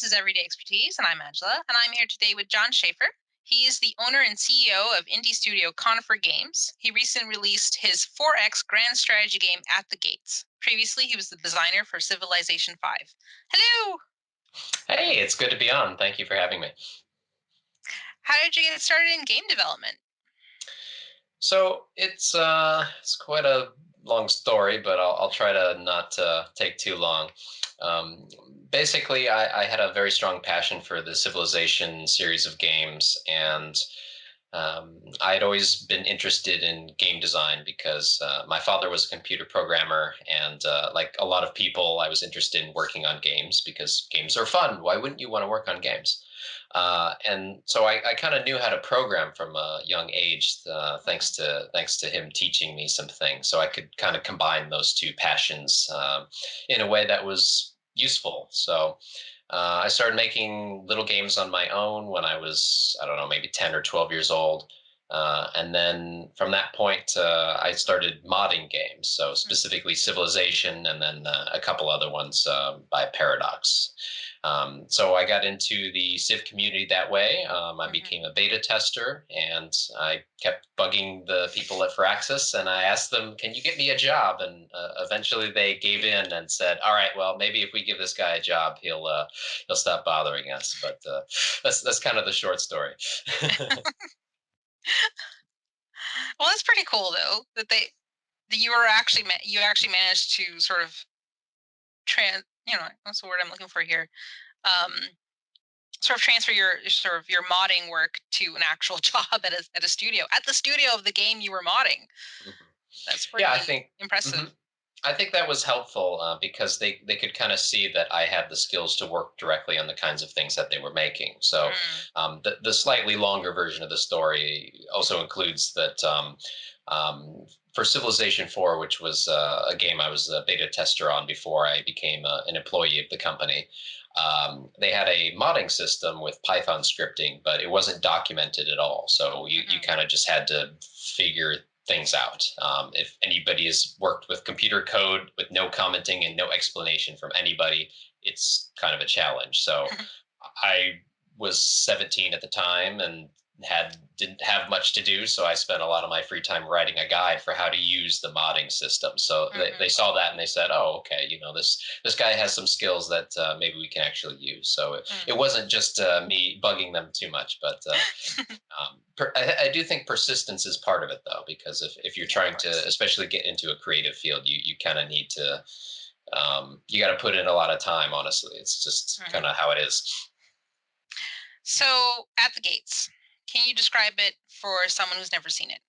This is Everyday Expertise, and I'm Angela, and I'm here today with Jon Shafer. He is the owner and CEO of indie studio Conifer Games. He recently released his 4X grand strategy game At the Gates. Previously, he was the designer for Civilization 5. Hello! Hey, it's good to be on. Thank you for having me. How did you get started in game development? So it's quite a long story, but I'll try to not take too long. Um, Basically, I had a very strong passion for the Civilization series of games, and I had always been interested in game design because my father was a computer programmer, and like a lot of people, I was interested in working on games because games are fun. Why wouldn't you want to work on games? And so I kind of knew how to program from a young age, thanks to him teaching me some things. So I could kind of combine those two passions in a way that was useful. So I started making little games on my own when I was, I don't know, maybe 10 or 12 years old. And then from that point, I started modding games. So specifically Civilization, and then a couple other ones by Paradox. So I got into the Civ community that way. I became a beta tester, and I kept bugging the people at Firaxis, and I asked them, "Can you get me a job?" And eventually they gave in and said, "All right, well, maybe if we give this guy a job, he'll stop bothering us." But that's kind of the short story. Well, that's pretty cool though that you were actually you actually managed to sort of what's the word I'm looking for here? Um, sort of transfer your modding work to an actual job at a studio at the studio of the game you were modding. Mhm. That's Yeah, I pretty think. Mhm. impressive. I think that was helpful because they could kind of see that I had the skills to work directly on the kinds of things that they were making. So Mm, the slightly longer version of the story also includes that um, for Civilization 4, which was a game I was a beta tester on before I became an employee of the company. They had a modding system with Python scripting, but it wasn't documented at all. So you mhm. kind of just had to figure things out. If anybody has worked with computer code with no commenting and no explanation from anybody, it's kind of a challenge. So I was 17 at the time and didn't have much to do, so I spent a lot of my free time writing a guide for how to use the modding system. So they Mhm. saw that and they said, "Oh, okay, this guy has some skills that maybe we can actually use." So it Mm. wasn't just me bugging them too much, but I do think persistence is part of it, though, because if you're Yeah, of trying to, course. especially get into a creative field, you kind of need to, you got to put in a lot of time. Honestly, it's just kind Mhm. of how it is. So, At the Gates, can you describe it for someone who's never seen it?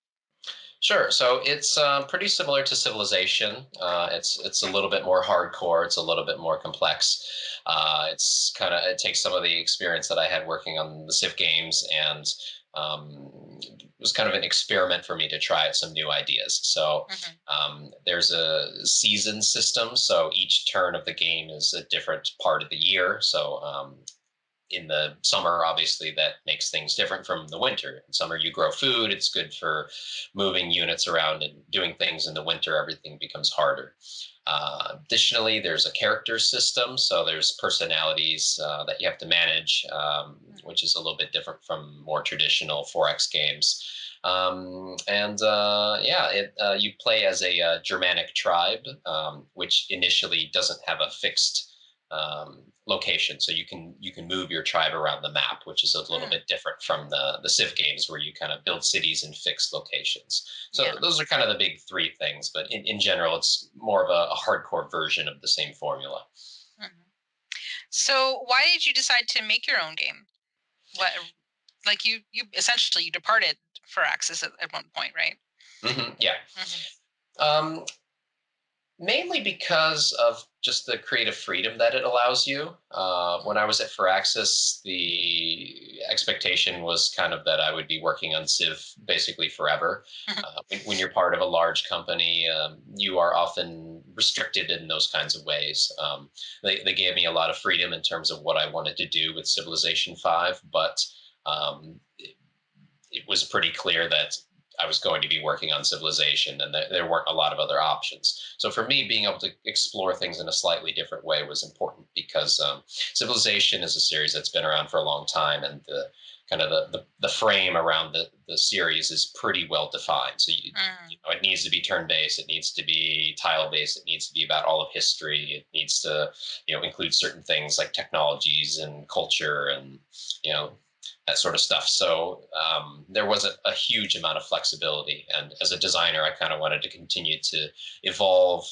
Sure. So it's pretty similar to Civilization. It's a little bit more hardcore. It's a little bit more complex. It takes some of the experience that I had working on the Civ games, and it was kind of an experiment for me to try out some new ideas. So Mhm. there's a season system. So each turn of the game is a different part of the year. So in the summer, obviously, that makes things different from the winter. In summer, you grow food. It's good for moving units around and doing things. In the winter, everything becomes harder. Additionally, there's a character system. So there's personalities that you have to manage, Mhm. which is a little bit different from more traditional 4X games. You play as a Germanic tribe, which initially doesn't have a fixed location, so you can move your tribe around the map, which is a little Mm. bit different from the Civ games where you kind of build cities in fixed locations. Yeah. So those are kind of the big three things, but in general, it's more of a hardcore version of the same formula. Mhm. So, why did you decide to make your own game? What, like you essentially you departed for Axis at one point, right? Yeah. Mhm. Um, Mainly because of just the creative freedom that it allows you. When I was at Firaxis, the expectation was kind of that I would be working on Civ basically forever. When you're part of a large company, you are often restricted in those kinds of ways. They gave me a lot of freedom in terms of what I wanted to do with Civilization 5, but it was pretty clear that I was going to be working on Civilization, and there weren't a lot of other options. So for me, being able to explore things in a slightly different way was important because Civilization is a series that's been around for a long time, and the kind of the frame around the series is pretty well defined. So Mm. it needs to be turn based, it needs to be tile based, it needs to be about all of history, it needs to include certain things like technologies and culture and you know that sort of stuff. So there wasn't a huge amount of flexibility. And as a designer, I kind of wanted to continue to evolve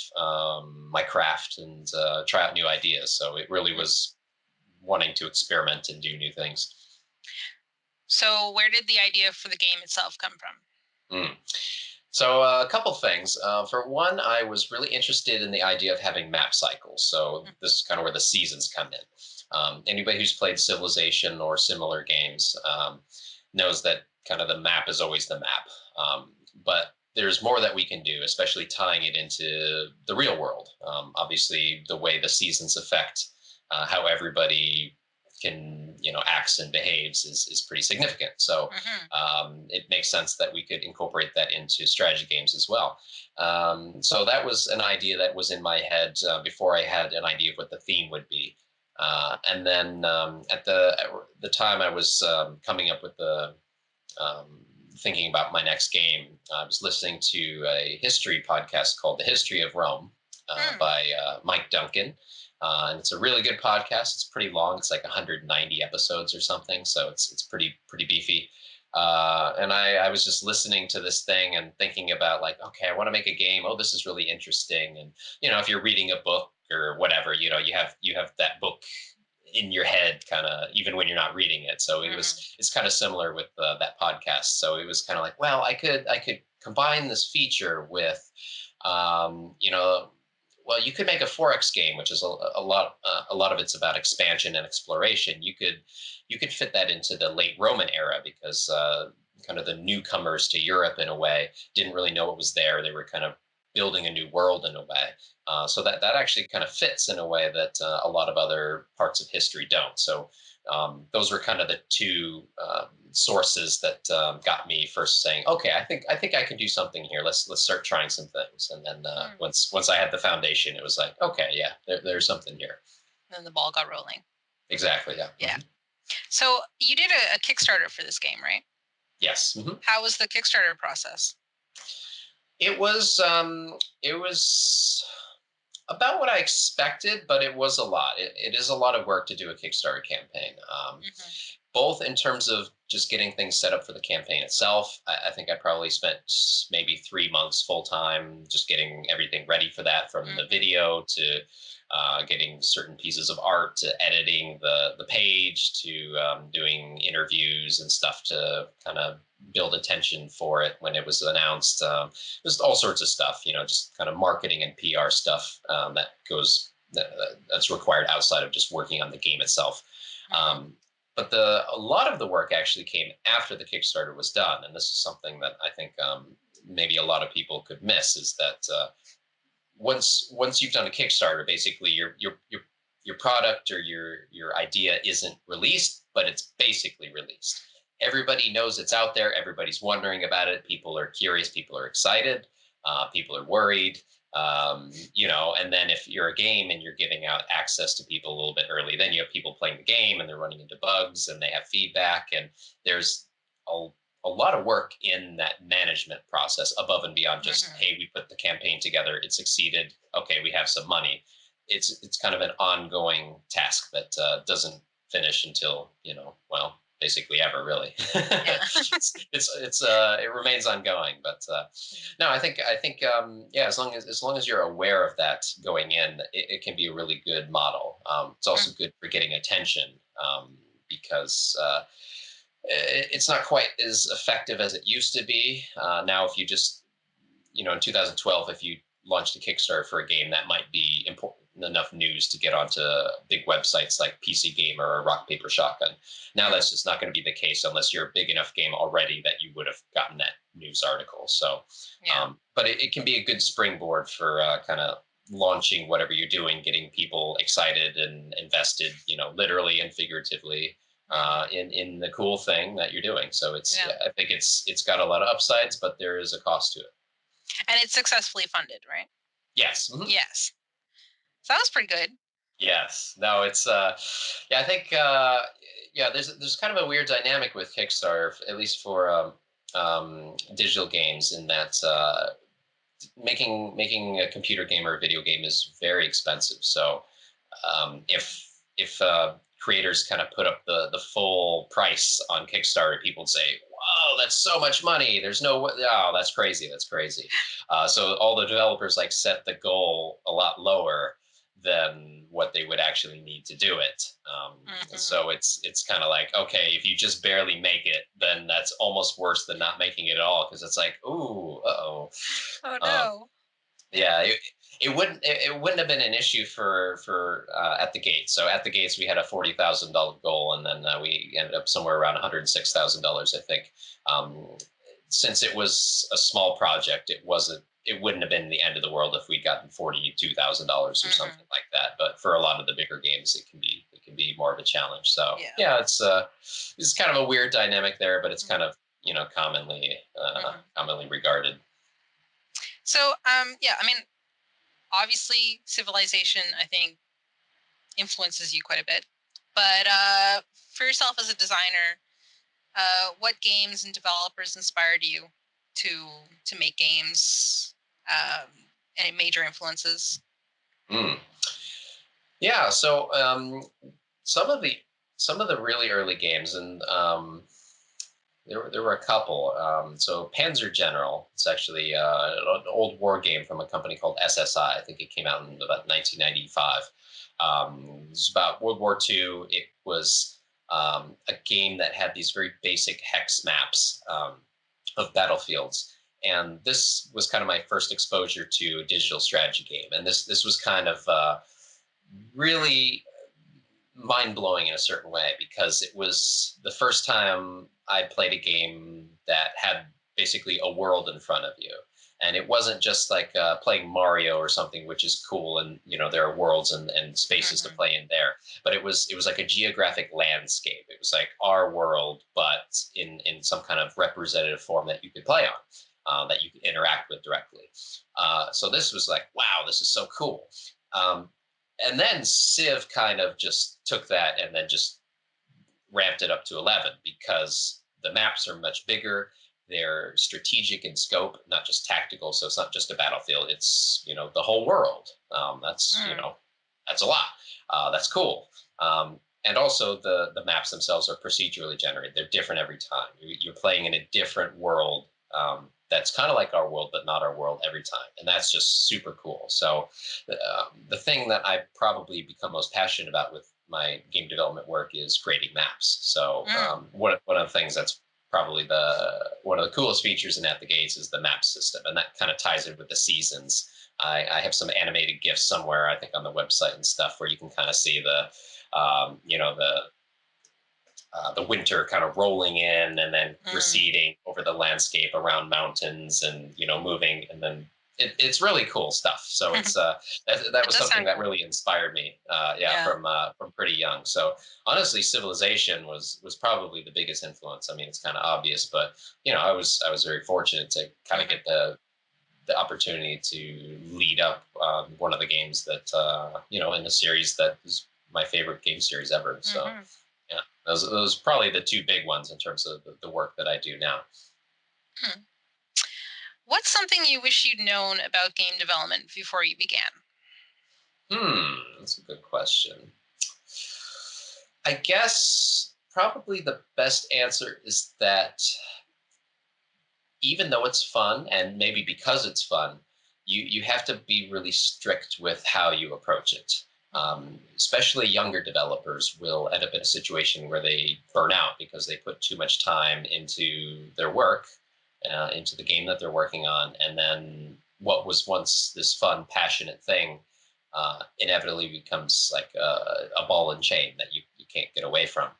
my craft and try out new ideas. So it really was wanting to experiment and do new things. So, where did the idea for the game itself come from? Mm. So a couple things. For one, I was really interested in the idea of having map cycles. So this is kind of where the seasons come in. Anybody who's played Civilization or similar games knows that kind of the map is always the map. But there's more that we can do, especially tying it into the real world. Obviously, the way the seasons affect how everybody can acts and behaves is pretty significant. So Hmm. it makes sense that we could incorporate that into strategy games as well. So that was an idea that was in my head before I had an idea of what the theme would be. And then at the time I was coming up with the thinking about my next game, I was listening to a history podcast called The History of Rome Mm. by Mike Duncan. And it's a really good podcast. It's pretty long. It's like 190 episodes or something. So it's pretty beefy. And I was just listening to this thing and thinking about like, okay, I want to make a game. Oh, this is really interesting. And if you're reading a book or whatever, you have that book in your head kind of even when you're not reading it. So Hmm. it's kind of similar with that podcast. So it was kind of like, well, I could combine this feature with well, you could make a 4X game, which is a lot of it's about expansion and exploration. You could fit that into the late Roman era because kind of the newcomers to Europe in a way didn't really know what was there. They were kind of building a new world in a way. So that actually kind of fits in a way that a lot of other parts of history don't. So those were kind of the two sources that got me first saying, okay, I think I can do something here. Let's start trying some things. And then Mm. once I had the foundation, it was like, okay, yeah, there's something here. Then the ball got rolling. Exactly. Yeah. Yeah. So, you did a Kickstarter for this game, right? Yes. How was the Kickstarter process? It was about what I expected, but it was a lot. It is a lot of work to do a Kickstarter campaign. Hmm. Both in terms of just getting things set up for the campaign itself. I think I probably spent maybe 3 months full time just getting everything ready for that, from the Hmm. video to getting certain pieces of art to editing the page to doing interviews and stuff to kind of build attention for it when it was announced. Just all sorts of stuff, just kind of marketing and PR stuff that's required outside of just working on the game itself. Hmm. Um, but a lot of the work actually came after the Kickstarter was done, and this is something that I think maybe a lot of people could miss is that once you've done a Kickstarter, basically your product or your idea isn't released, but it's basically released. Everybody knows it's out there. Everybody's wondering about it. People are curious. People are excited. People are worried. And then if you're a game and you're giving out access to people a little bit early, then you have people playing the game and they're running into bugs and they have feedback. And there's a, a lot of work in that management process above and beyond just, Hmm. hey, we put the campaign together, it succeeded, okay, we have some money. It's kind of an ongoing task that doesn't finish until well, basically ever, really. Yeah. It remains ongoing, but no, I think yeah, as long as you're aware of that going in, it can be a really good model. It's Mm. also good for getting attention, because it's not quite as effective as it used to be. Now, if you just, in 2012, if you launched a Kickstarter for a game, that might be important enough news to get onto big websites like PC Gamer or Rock Paper Shotgun. Now, Mm. that's just not going to be the case unless you're a big enough game already that you would have gotten that news article. So, Yeah. but it can be a good springboard for kind of launching whatever you're doing, getting people excited and invested, literally and figuratively. Hmm. in the cool thing that you're doing. So Yeah. I think it's got a lot of upsides, but there is a cost to it. And it's successfully funded, right? Yes. Mhm. Yes. So that was pretty good. Yes. No, it's yeah, I think yeah, there's kind of a weird dynamic with Kickstarter, at least for digital games, in that making a computer game or a video game is very expensive. So if creators kind of put up the full price on Kickstarter, people would say, "Whoa, that's so much money! There's no way! Oh, that's crazy! That's crazy!" So all the developers like set the goal a lot lower than what they would actually need to do it. Hmm. So it's kind of like, okay, if you just barely make it, then that's almost worse than not making it at all, because it's like, ooh, uh-oh. Oh Um, no. Yeah. yeah, it wouldn't have been an issue for at the gates. So at the gates we had a $40,000 goal, and then we ended up somewhere around $106,000, I think. Um, since it was a small project, it wouldn't have been the end of the world if we'd gotten $42,000 or something Hmm. like that. But for a lot of the bigger games, it can be more of a challenge. So Yeah. yeah, it's kind of a weird dynamic there, but it's kind Hmm. of commonly Hmm. commonly regarded. So, yeah, I mean, obviously, civilization, I think, influences you quite a bit. But for yourself as a designer, what games and developers inspired you to make games? Any major influences? Mm. Yeah, so some of the some of the really early games, and there were a couple. So Panzer General, it's actually an old war game from a company called SSI. I think it came out in about 1995. It's about World War II. It was a game that had these very basic hex maps of battlefields. And this was kind of my first exposure to a digital strategy game. And this was kind of really mind blowing in a certain way, because it was the first time I played a game that had basically a world in front of you. And it wasn't just like playing Mario or something, which is cool, and there are worlds and spaces to Hmm. play in there. But it was like a geographic landscape. It was like our world, but in some kind of representative form that you could play on, that you could interact with directly. So this was like, wow, this is so cool. Um, and then Civ kind of just took that and then just ramped it up to 11, because the maps are much bigger. They're strategic in scope, not just tactical. So it's not just a battlefield. It's the whole world. That's a lot. That's cool. And also the maps themselves are procedurally generated. They're different every time. You're playing in a different world. That's kind of like our world, but not our world every time, and that's just super cool. So the thing that I probably become most passionate about with my game development work is creating maps. So Mm. one of the things that's probably the one of the coolest features in At the Gates is the map system, and that kind of ties in with the seasons. I have some animated GIFs somewhere, I think, on the website and stuff, where you can kind of see the winter kind of rolling in and then Mm. receding over the landscape around mountains, and moving, and then it's really cool stuff. So it's that It was does something sound that cool. really inspired me. Yeah, Yeah. from pretty young. So honestly, Civilization was probably the biggest influence. I mean, it's kind of obvious, but I was very fortunate to kind of Hmm. get the opportunity to lead up one of the games that in a series that is my favorite game series ever. So Hmm. yeah, those probably the two big ones in terms of the work that I do now. Hmm. What's something you wish you'd known about game development before you began? That's a good question. I guess probably the best answer is that even though it's fun, and maybe because it's fun, you have to be really strict with how you approach it. Especially younger developers will end up in a situation where they burn out because they put too much time into their work, into the game that they're working on, and then what was once this fun, passionate thing inevitably becomes like a ball and chain that you can't get away from.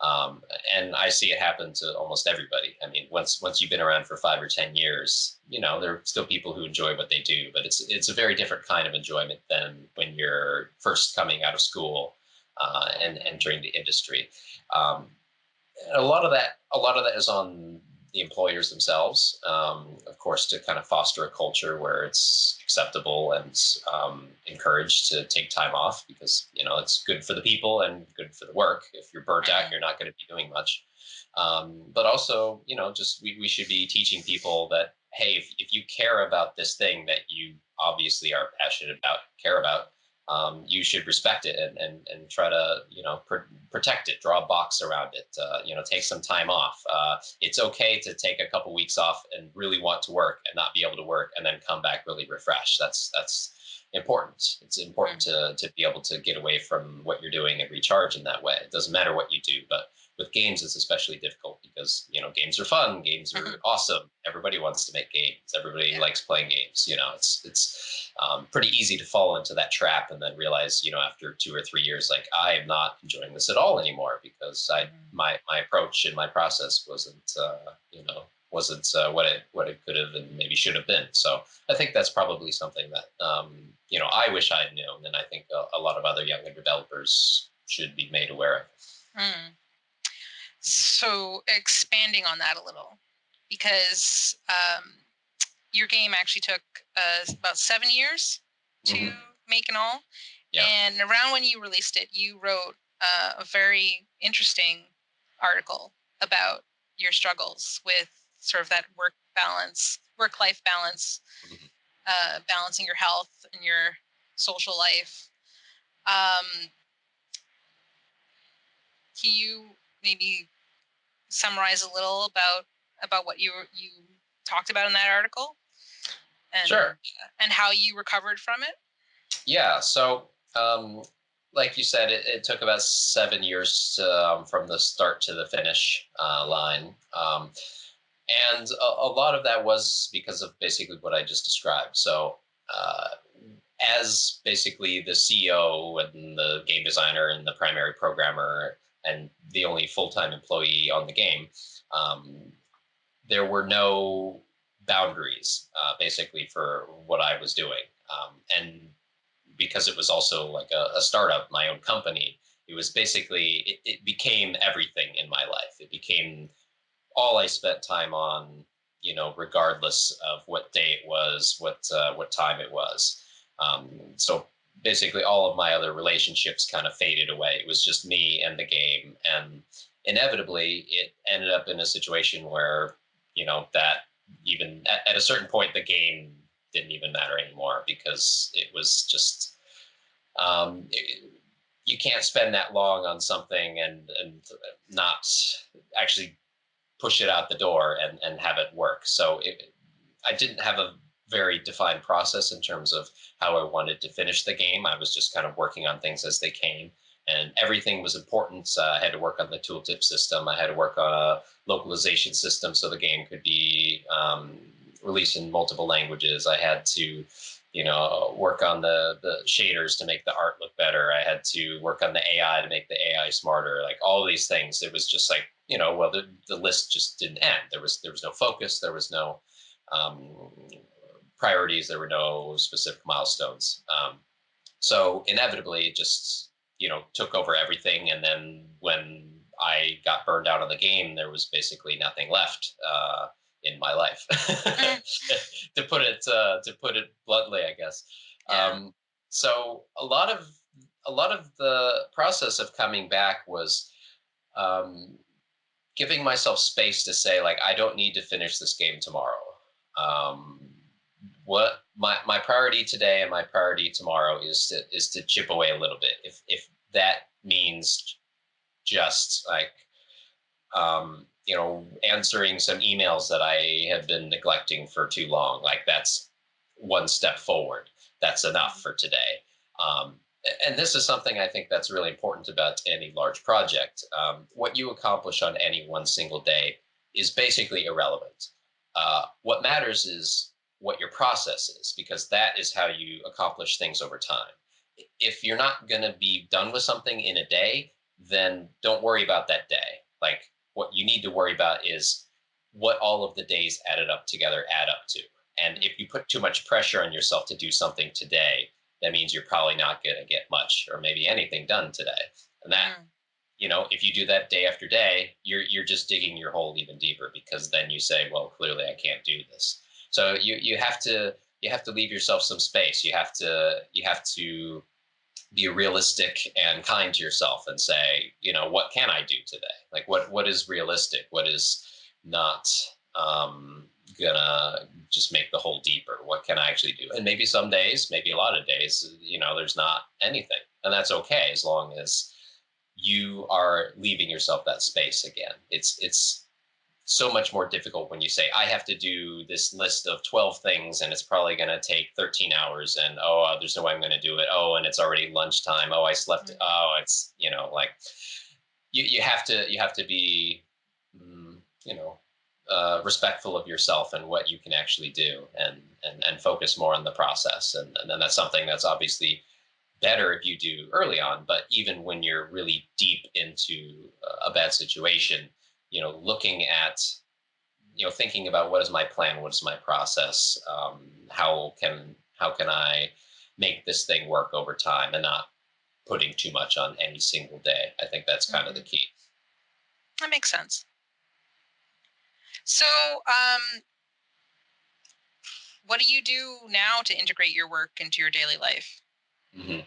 Um, and I see it happen to almost everybody. I mean, once you've been around for 5 or 10 years, there are still people who enjoy what they do, but it's a very different kind of enjoyment than when you're first coming out of school, and Mhm. entering the industry. Um, a lot of that is on the employers themselves, of course, to kind of foster a culture where it's acceptable and encouraged to take time off, because it's good for the people and good for the work. If you're burnt out, Mhm. you're not going to be doing much. But also, just we should be teaching people that, hey, if you care about this thing that you obviously are passionate about, care about, you should respect it, and try to protect it, draw a box around it, take some time off. It's okay to take a couple weeks off and really want to work and not be able to work, and then come back really refreshed. That's important. It's important Mhm. to be able to get away from what you're doing and recharge in that way. It doesn't matter what you do, but with games it's especially difficult, because games are fun, games Mhm. are awesome, everybody wants to make games, everybody Yeah. likes playing games. It's pretty easy to fall into that trap, and then realize, after 2 or 3 years, like, I am not enjoying this at all anymore, because Mhm. my approach and my process wasn't what it could have and maybe should have been. So I think that's probably something that I wish I'd known, and I think a lot of other younger developers should be made aware of. Mm. So expanding on that a little, because your game actually took about 7 years to Hmm. make in all, Yeah. and around when you released it, you wrote a very interesting article about your struggles with sort of that work life balance, Mhm. balancing your health and your social life. Um, can you maybe summarize a little about what you talked about in that article, Sure. and how you recovered from it? Yeah. So, like you said, it took about 7 years from the start to the finish line. And a lot of that was because of basically what I just described. So, uh, as basically the CEO and the game designer and the primary programmer and the only full time employee on the game, um, there were no boundaries basically for what I was doing. And because it was also like a startup, my own company, it was basically, it became everything in my life. It became all I spent time on, regardless of what day it was, what time it was. So basically, all of my other relationships kind of faded away. It was just me and the game, and inevitably, it ended up in a situation where, that even at a certain point, the game didn't even matter anymore, because it was just you can't spend that long on something and not actually push it out the door and have it work. So I didn't have a very defined process in terms of how I wanted to finish the game. I was just kind of working on things as they came, and everything was important. I had to work on the tooltip system. I had to work on a localization system so the game could be released in multiple languages. I had to work on the shaders to make the art look better. I had to work on the AI to make the AI smarter. Like all of these things, it was just like, well, the list just didn't end. There was no focus. There was no um, priorities. There were no specific milestones. So inevitably, it just took over everything. And then when I got burned out on the game, there was basically nothing left in my life, Mm. to put it bluntly, I guess. Yeah. Um, so a lot of the process of coming back was um, giving myself space to say, like, I don't need to finish this game tomorrow. Um, what my priority today and my priority tomorrow is to chip away a little bit. If that means just like answering some emails that I have been neglecting for too long, like that's one step forward. That's enough Mhm. for today. Um, and this is something I think that's really important about any large project. What you accomplish on any one single day is basically irrelevant. What matters is what your process is, because that is how you accomplish things over time. If you're not going to be done with something in a day, then don't worry about that day. Like, what you need to worry about is what all of the days added up together add up to. And if you put too much pressure on yourself to do something today, that means you're probably not going to get much or maybe anything done today. And that, Mm. if you do that day after day, you're just digging your hole even deeper, because then you say, well, clearly I can't do this. So you have to leave yourself some space. You have to be realistic and kind to yourself and say, what can I do today? Like what is realistic? What is not gonna just make the hole deeper? What can I actually do? And maybe some days, maybe a lot of days, there's not anything. And that's okay, as long as you are leaving yourself that space again. It's so much more difficult when you say, I have to do this list of 12 things and it's probably going to take 13 hours, and there's no way I'm going to do it. Oh, and it's already lunchtime. Oh, I slept. Mm. Oh, it's, like you have to be, mm, you know, respectful of yourself and what you can actually do, and focus more on the process. And then that's something that's obviously better if you do early on. But even when you're really deep into a bad situation, looking at, thinking about, what is my plan, what is my process, how can I make this thing work over time, and not putting too much on any single day. I think that's kind of the Mhm. key. That makes sense. So, what do you do now to integrate your work into your daily life? hmm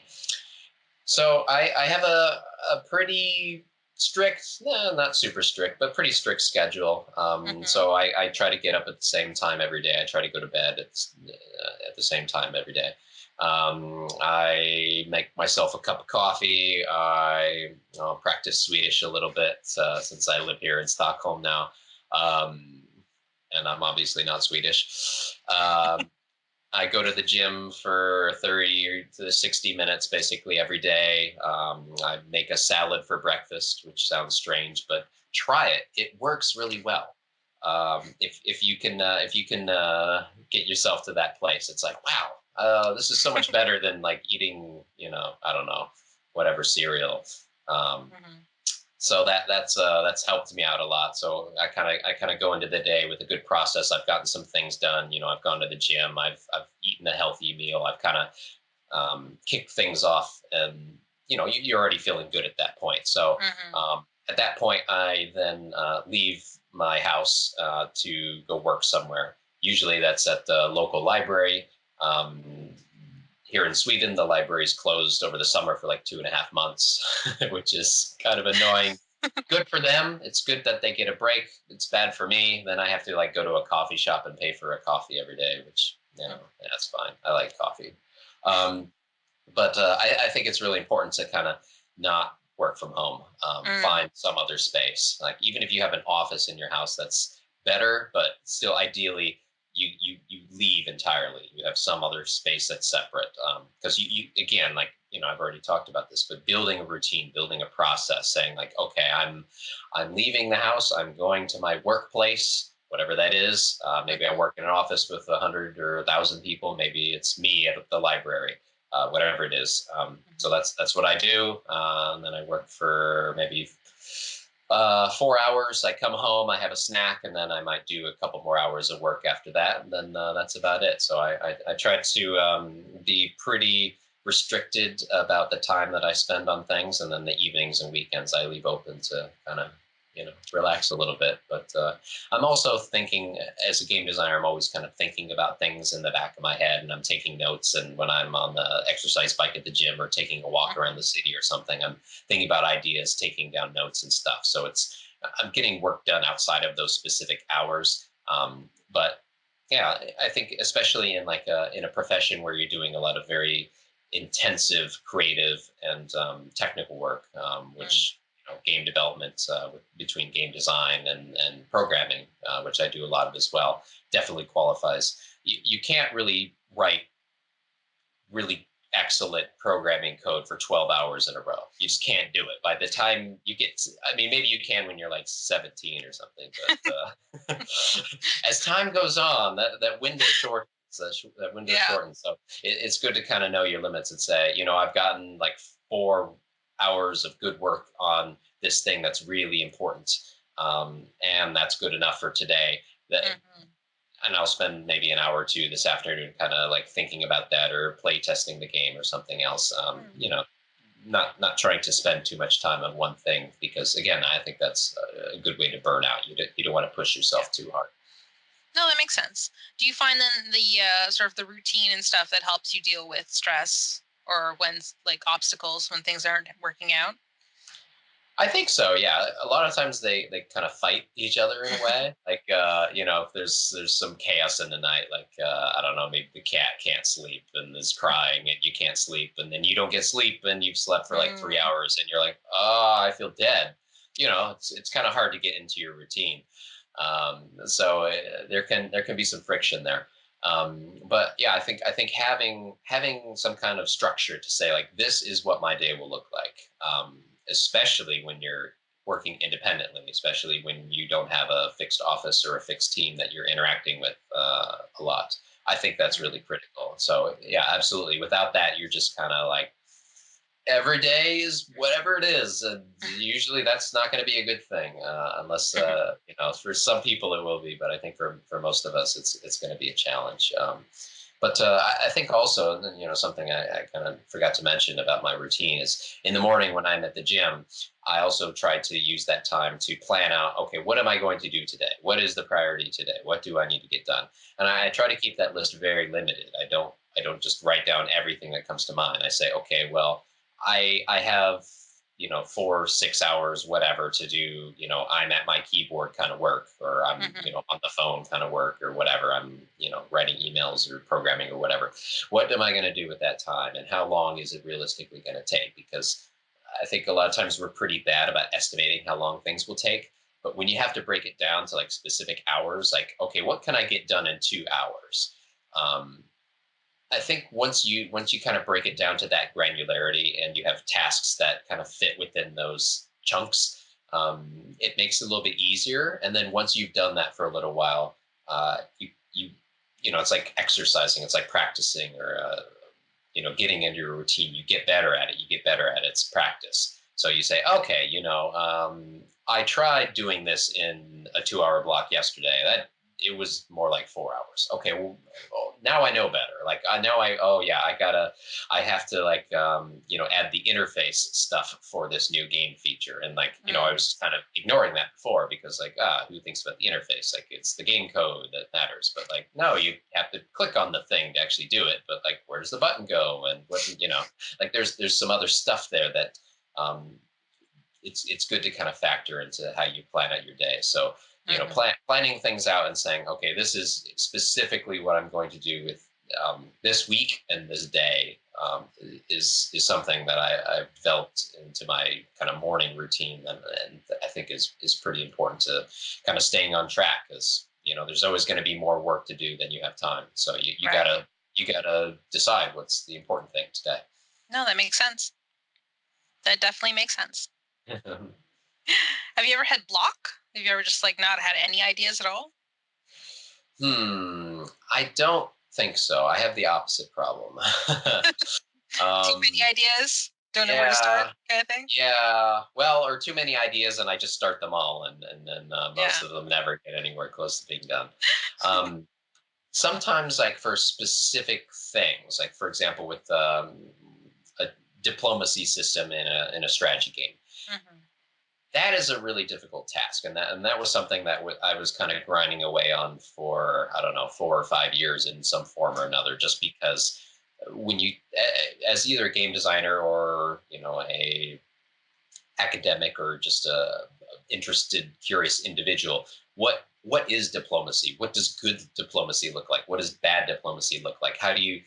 So I have a pretty strict, not super strict, but pretty strict schedule. Mhm. So I try to get up at the same time every day. I try to go to bed at the same time every day. I make myself a cup of coffee. I practice Swedish a little bit, since I live here in Stockholm now. Um, and I'm obviously not Swedish. I go to the gym for 30 to 60 minutes basically every day. I make a salad for breakfast, which sounds strange, but try it. It works really well. If you can get yourself to that place, it's like, wow, this is so much better than like eating, I don't know, whatever cereal. Um, Mhm. so that's helped me out a lot. So I kind of go into the day with a good process. I've gotten some things done. I've gone to the gym. I've eaten a healthy meal. I've kind of kicked things off, and you're already feeling good at that point. So Mhm. at that point, I then leave my house to go work somewhere. Usually that's at the local library. Um, Here in Sweden, the library's closed over the summer for like 2.5 months, which is kind of annoying. Good for them. It's good that they get a break. It's bad for me. Then I have to like go to a coffee shop and pay for a coffee every day, which, that's fine. I like coffee. Um, but I think it's really important to kind of not work from home. Mm. Find some other space. Like, even if you have an office in your house, that's better. But still, ideally, you leave entirely. You have some other space that's separate. Because you again, like, I've already talked about this, but building a routine, building a process, saying like, okay, I'm leaving the house. I'm going to my workplace, whatever that is. Maybe I Mhm. work in an office with 100 or 1,000 people. Maybe it's me at the library, whatever it is. So Mhm. that's what I do. And then I work for maybe 4 hours. I come home, I have a snack, and then I might do a couple more hours of work after that. And then that's about it. So I try to be pretty restricted about the time that I spend on things. And then the evenings and weekends I leave open to kind of, relax a little bit. But I'm also thinking, as a game designer, I'm always kind of thinking about things in the back of my head, and I'm taking notes. And when I'm on the exercise bike at the gym or taking a walk around Mhm. the city or something, I'm thinking about ideas, taking down notes and stuff. So I'm getting work done outside of those specific hours. But yeah, I think especially in like in a profession where you're doing a lot of very intensive, creative, and technical work, Mm. which, game development, between game design and programming, which I do a lot of as well, definitely qualifies. You can't really write really excellent programming code for 12 hours in a row. You just can't do it. By the time you get, I mean, maybe you can when you're like 17 or something, but as time goes on, that window shortens. That window Yeah. shortens. So it's good to kind of know your limits and say, I've gotten like 4 hours of good work on this thing that's really important. And that's good enough for today. That Mhm. and I'll spend maybe an hour or two this afternoon kind of like thinking about that, or play testing the game or something else. Mm. not trying to spend too much time on one thing, because again, I think that's a good way to burn out. You don't want to push Yeah. yourself too hard. No, that makes sense. Do you find then the sort of the routine and stuff that helps you deal with stress or when like obstacles when things aren't working out? I think so. Yeah, a lot of times they kind of fight each other in a way. Like if there's some chaos in the night, like I don't know, maybe the cat can't sleep and is crying, and you can't sleep, and then you don't get sleep, and you've slept for like three Mm, hours, and you're like, oh, I feel dead. It's kind of hard to get into your routine. So there can be some friction there. But yeah, I think having some kind of structure to say, like, this is what my day will look like, especially when you're working independently, especially when you don't have a fixed office or a fixed team that you're interacting with a lot. I think that's really mm, critical. So yeah, absolutely. Without that, you're just kind of like, every day is whatever it is, and usually that's not going to be a good thing, unless for some people it will be, but I think for most of us it's going to be a challenge. But I think also, and then, something I kind of forgot to mention about my routine is, in the morning when I'm at the gym, I also try to use that time to plan out, okay, what am I going to do today? What is the priority today? What do I need to get done? And I try to keep that list very limited. I don't just write down everything that comes to mind. I say, okay, well, I have 4 6 hours whatever to do. I'm at my keyboard kind of work, or I'm mhm. on the phone kind of work, or whatever. I'm writing emails or programming or whatever. What am I going to do with that time, and how long is it realistically going to take? Because I think a lot of times we're pretty bad about estimating how long things will take. But when you have to break it down to like specific hours, like, okay, what can I get done in 2 hours? um, I think once you kind of break it down to that granularity, and you have tasks that kind of fit within those chunks, it makes it a little bit easier. And then once you've done that for a little while, it's like exercising, it's like practicing, or getting into your routine. You get better at it. You get better at it. It's practice. So you say, okay, I tried doing this in a 2 hour block yesterday. That it was more like 4 hours. Okay, well, now I know better. Like I know oh yeah, I have to, like, add the interface stuff for this new game feature. And, like, I Mm, was kind of ignoring that before, because, like, who thinks about the interface? Like, it's the game code that matters. But, like, no, you have to click on the thing to actually do it. But, like, where does the button go? And like, there's some other stuff there that, um, it's good to kind of factor into how you plan out your day. So, mhm. planning things out and saying, okay, this is specifically what I'm going to do with, this week and this day, is something that I've developed into my kind of morning routine, and I think is pretty important to kind of staying on track, because there's always going to be more work to do than you have time. So you Right. gotta you gotta decide what's the important thing today. No, that makes sense. That definitely makes sense. Have you ever had block? Have you ever just like not had any ideas at all? I don't think so. I have the opposite problem. Too many um, ideas? Don't know where to start, yeah, kind of thing? yeah. Well, or too many ideas, and I just start them all, and then most Yeah. of them never get anywhere close to being done. Um, Sometimes, like, for specific things, like, for example, with a diplomacy system in a strategy game, Mhm. that is a really difficult task. And that was something that I was kind of grinding away on for, I don't know, 4 or 5 years in some form or another, just because when you, as either a game designer, or a academic, or just a interested, curious individual, what is diplomacy? What does good diplomacy look like? What does bad diplomacy look like? How do you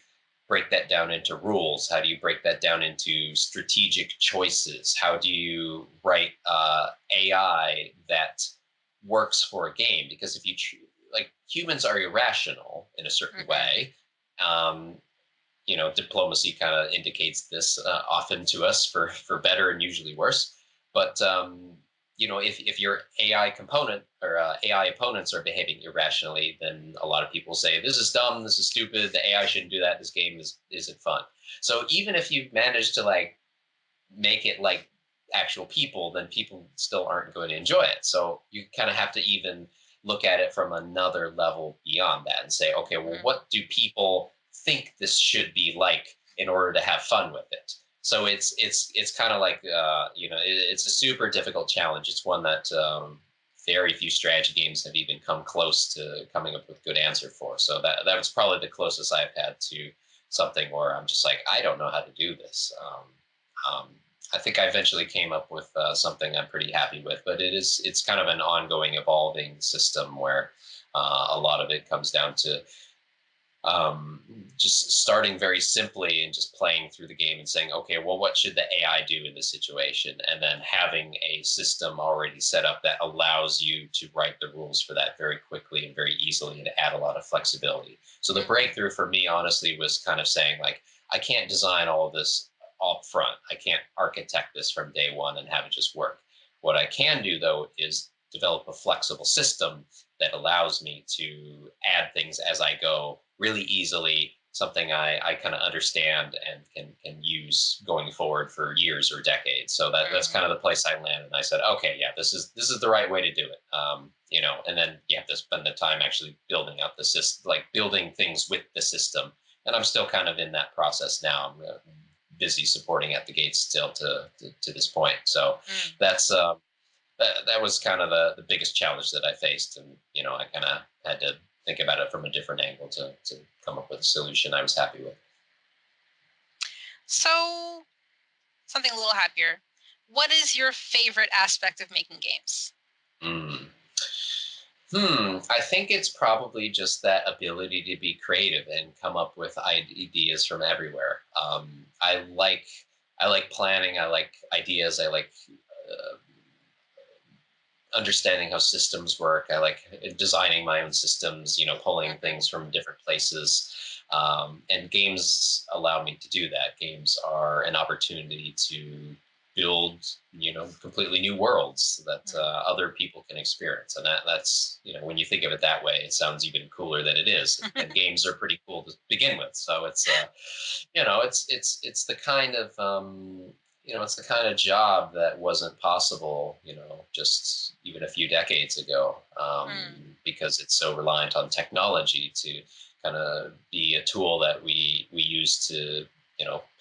break that down into rules? How do you break that down into strategic choices? How do you write AI that works for a game? Because if you like, humans are irrational in a certain Mhm. way. Um, Diplomacy kind of indicates this, often to us, for better and usually worse. But if your AI component, or AI opponents, are behaving irrationally, then a lot of people say, this is dumb, this is stupid, the AI shouldn't do that, this game isn't fun. So even if you manage to, like, make it like actual people, then people still aren't going to enjoy it. So you kind of have to even look at it from another level beyond that, and say, okay, well, Mhm. what do people think this should be like in order to have fun with it? So it's kind of like it's a super difficult challenge. It's one that very few strategy games have even come close to coming up with a good answer for. So that was probably the closest I've had to something where I'm just like, I don't know how to do this. I think I eventually came up with something I'm pretty happy with, but it's kind of an ongoing, evolving system where a lot of it comes down to um, just starting very simply and just playing through the game and saying, okay, well, what should the AI do in this situation? And then having a system already set up that allows you to write the rules for that very quickly and very easily and add a lot of flexibility. So the Mhm. breakthrough for me, honestly, was kind of saying, like, I can't design all of this up front. I can't architect this from day one and have it just work. What I can do, though, is develop a flexible system that allows me to add things as I go really easily, something I kind of understand and can use going forward for years or decades. So that's kind Mhm. of the place I landed. And I said, okay, yeah, this is the right way to do it. And then you have to spend the time actually building up the system, like building things with the system. And I'm still kind of in that process now. I'm busy supporting at the gates still to this point. So Mm. that's that was kind of the biggest challenge that I faced. And, I kind of had to think about it from a different angle to come up with a solution I was happy with. So, something a little happier. What is your favorite aspect of making games? Mm. I think it's probably just that ability to be creative and come up with ideas from everywhere. I like planning. I like ideas. I like uh, understanding how systems work. I like designing my own systems, pulling Mhm. things from different places. And games allow me to do that. Games are an opportunity to build, completely new worlds that Mhm. other people can experience. And that's, when you think of it that way, it sounds even cooler than it is. And games are pretty cool to begin with. So it's the kind of it's the kind of job that wasn't possible, just even a few decades ago, Mm. because it's so reliant on technology to kind of be a tool that we use to,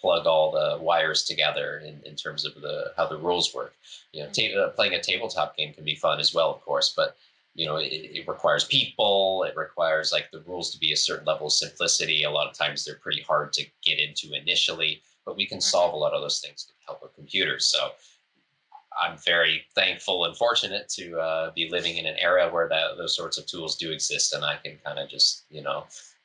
plug all the wires together in terms of the how the rules work. Playing a tabletop game can be fun as well, of course, but it requires people. It requires like the rules to be a certain level of simplicity. A lot of times they're pretty hard to get into initially, but we can solve Mhm. a lot of those things with the help of computers. So I'm very thankful and fortunate to be living in an era where those sorts of tools do exist, and I can kind of just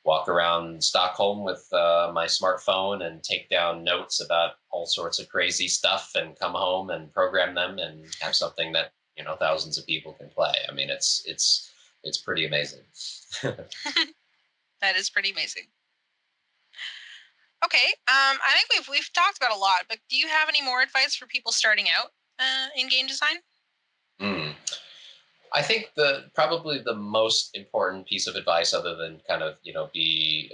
walk around Stockholm with my smartphone and take down notes about all sorts of crazy stuff, and come home and program them and have something that thousands of people can play. I mean, it's pretty amazing. That is pretty amazing. Okay, I think we've talked about a lot, but do you have any more advice for people starting out in game design? Mm. I think the probably the most important piece of advice, other than kind of be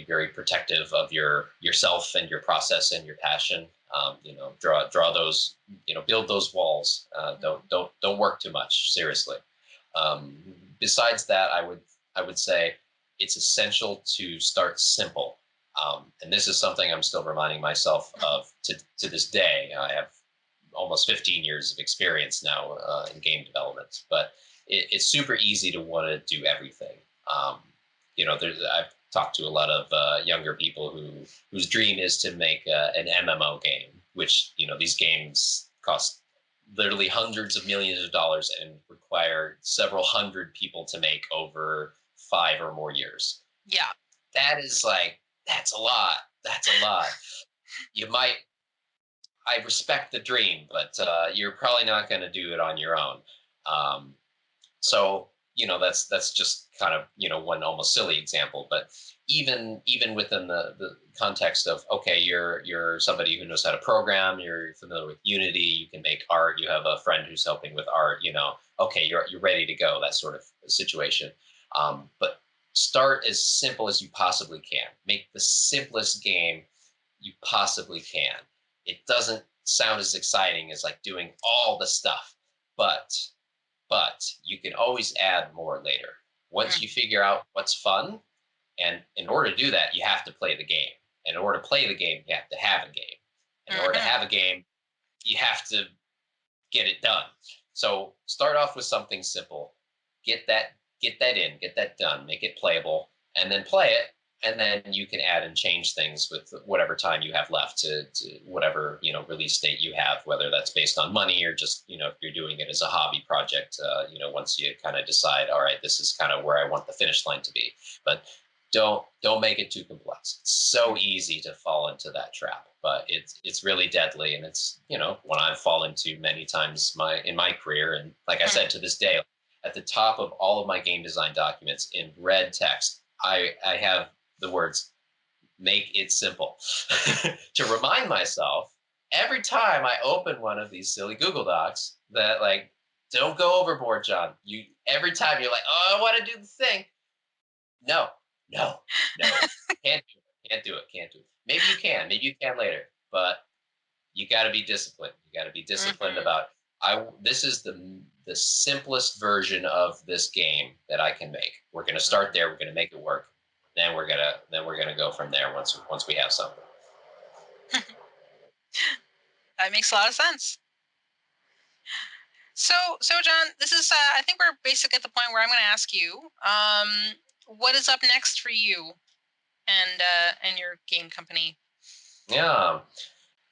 very protective of yourself and your process and your passion. Draw those, build those walls. Don't work too much. Seriously. Besides that, I would say it's essential to start simple. And this is something I'm still reminding myself of to this day. I have almost 15 years of experience now in game development, but it's super easy to want to do everything. Um, I've talked to a lot of younger people whose dream is to make an MMO game, which these games cost literally hundreds of millions of dollars and require several hundred people to make over 5 or more years. Yeah. That's a lot. That's a lot. You might I respect the dream, but you're probably not going to do it on your own. Um, so that's just kind of one almost silly example, but even within the context of, okay, you're somebody who knows how to program, you're familiar with Unity, you can make art, you have a friend who's helping with art, okay, you're ready to go, that sort of situation. But start as simple as you possibly can. Make the simplest game you possibly can. It doesn't sound as exciting as like doing all the stuff, but you can always add more later. Once you Mm. figure out what's fun, and in order to do that, you have to play the game. And in order to play the game, you have to have a game. In order to Mhm. have a game, you have to get it done. So start off with something simple. Get that get that done, make it playable, and then play it. And then you can add and change things with whatever time you have left to whatever release date you have, whether that's based on money or just if you're doing it as a hobby project. Once you kind of decide, all right, this is kind of where I want the finish line to be. But don't make it too complex. It's so easy to fall into that trap, but it's really deadly, and it's what I've fallen into many times in my career. And like I said, to this day, at the top of all of my game design documents in red text, I have the words "make it simple" to remind myself every time I open one of these silly Google Docs that, like, don't go overboard, John. You every time you're like, oh, I want to do the thing. No, no, no. Can't do it. Can't do it. Can't do it. Maybe you can. Maybe you can later. But you got to be disciplined. You got to be disciplined Mhm. about. This is the simplest version of this game that I can make. We're going to start there. We're going to make it work. Then we're gonna go from there once we have something. That makes a lot of sense. So John, this is I think we're basically at the point where I'm going to ask you, what is up next for you and your game company? Yeah.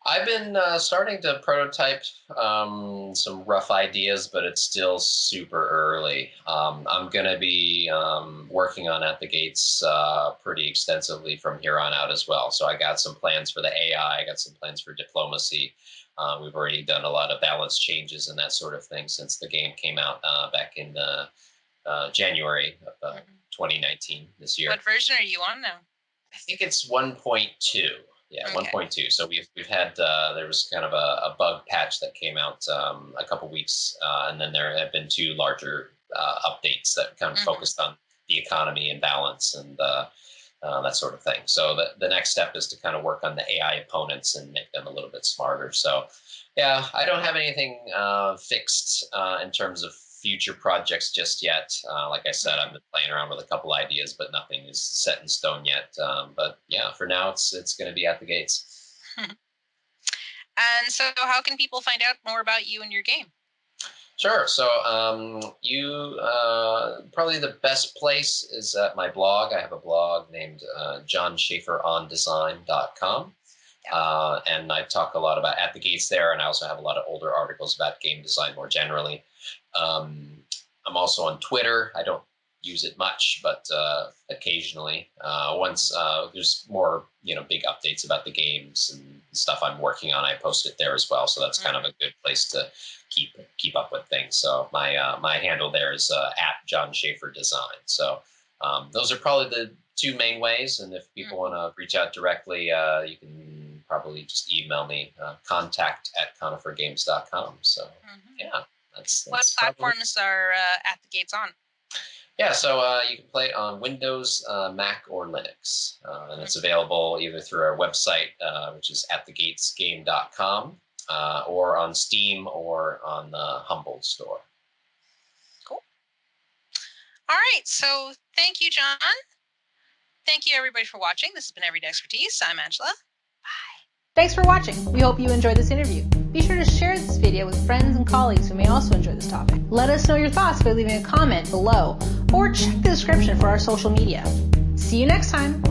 I've been starting to prototype some rough ideas, but it's still super early. I'm going to be working on At the Gates pretty extensively from here on out as well. So I got some plans for the AI, I got some plans for diplomacy. We've already done a lot of balance changes and that sort of thing since the game came out back in January of Mhm. 2019 this year. What version are you on now? I think it's 1.2. Yeah, Okay. 1.2. So we've had there was kind of a bug patch that came out a couple weeks, and then there have been two larger updates that kind of Mhm. focused on the economy and balance and that sort of thing. So the next step is to kind of work on the AI opponents and make them a little bit smarter. So yeah, I don't have anything fixed in terms of future projects just yet. Like I said, I've Mhm. been playing around with a couple ideas, but nothing is set in stone yet. But yeah, for now, it's going to be At the Gates. And so, how can people find out more about you and your game? Sure. So you probably the best place is at my blog. I have a blog named JonShaferOnDesign.com. Yeah. And I talk a lot about At the Gates there, and I also have a lot of older articles about game design more generally. Um, I'm also on Twitter. I don't use it much, but occasionally, once there's more big updates about the games and stuff I'm working on, I post it there as well. So that's kind of Mhm. a good place to keep up with things. So my handle there is at Jon Shafer Design. So those are probably the two main ways. And if people want Mhm. to reach out directly, you can probably just email me, contact@conifergames.com. So Mhm. yeah, What that's probably. platforms are At the Gates on? Yeah, so you can play it on Windows, Mac, or Linux. And it's Mhm. available either through our website, which is atthegatesgame.com, or on Steam or on the Humble store. Cool. All right. So, thank you, John. Thank you, everybody, for watching. This has been Everyday Expertise. I'm Angela. Bye. Thanks for watching. We hope you enjoyed this interview. Be sure to share this video with friends and colleagues who may also enjoy this topic. Let us know your thoughts by leaving a comment below or check the description for our social media. See you next time.